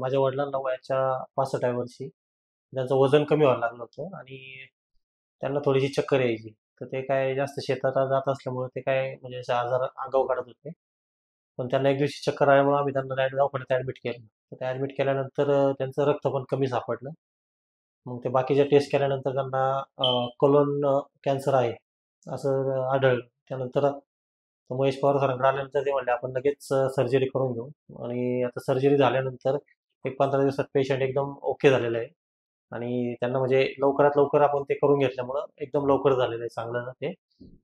माझ्या वडिलांना वयाच्या 65व्या वर्षी त्यांचं वजन कमी व्हायला लागलं होतं आणि त्यांना थोडीशी चक्कर यायची. तर ते काय जास्त शेतात जात असल्यामुळे ते काय म्हणजे असे आजार आगाऊ काढत होते. पण त्यांना एक दिवशी चक्कर आल्यामुळे आम्ही त्यांना दवाखान्यात ॲडमिट केलं. तर ते ॲडमिट केल्यानंतर त्यांचं रक्त पण कमी सापडलं. मग ते बाकीच्या टेस्ट केल्यानंतर त्यांना कोलन कॅन्सर आहे असं आढळलं. त्यानंतर महेश पवार सरांकडे आल्यानंतर ते म्हणले आपण लगेच सर्जरी करून घेऊ आणि आता सर्जरी झाल्यानंतर एक 15 दिवसात पेशंट एकदम ओके झालेलं आहे आणि त्यांना म्हणजे लवकरात लवकर आपण ते करून घेतल्यामुळं एकदम लवकर झालेलं आहे चांगलं ते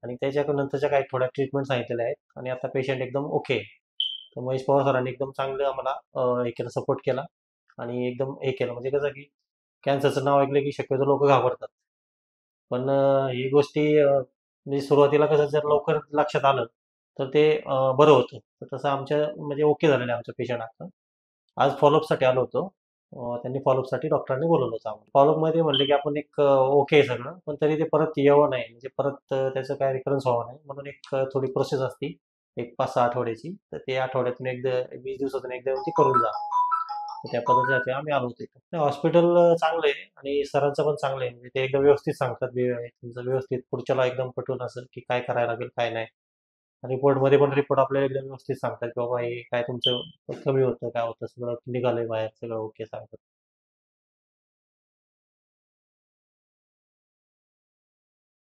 आणि त्याच्या नंतरच्या काही थोड्या ट्रीटमेंट सांगितलेल्या आहेत आणि आता पेशंट एकदम ओके आहे. तर महेश पवार सरांनी एकदम चांगलं आम्हाला हे केलं सपोर्ट केला आणि एकदम हे केलं म्हणजे कसं की कॅन्सरचं नाव ऐकलं की शक्यतो लोक घाबरतात. पण ही गोष्टी म्हणजे सुरुवातीला कसं जर लवकर लक्षात आलं तर ते बरं होतं. तर तसं आमच्या म्हणजे ओके झालेलं आहे आमचं पेशंट आता. आज फॉलोअपसाठी आलो होतो. त्यांनी फॉलोअपसाठी डॉक्टरांनी बोलवलं होतं आम्हाला. फॉलोअपमध्ये म्हणले की आपण एक ओके आहे सगळं, पण तरी ते परत यावं नाही म्हणजे परत त्याचं काय रिकरन्स व्हावं नाही म्हणून एक थोडी प्रोसेस असते एक 5-6 आठवड्याची. तर ते आठवड्यातून एकदा 20 दिवसातून एकदा ती करून जा. तर त्या पद्धतीसाठी आम्ही आलो होतो इथं. नाही हॉस्पिटल चांगलं आहे आणि सरांचं पण चांगलं आहे. म्हणजे ते एकदम व्यवस्थित सांगतात. तुमचं व्यवस्थित पुढच्याला एकदम पटवून असं की काय करायला लागेल काय नाही. रिपोर्टमध्ये पण रिपोर्ट आपल्याला एकदम व्यवस्थित सांगतात की बाबा हे काय तुमचं कमी होतं काय होतं सगळं निघालंय बाहेर सगळं ओके सांगतात.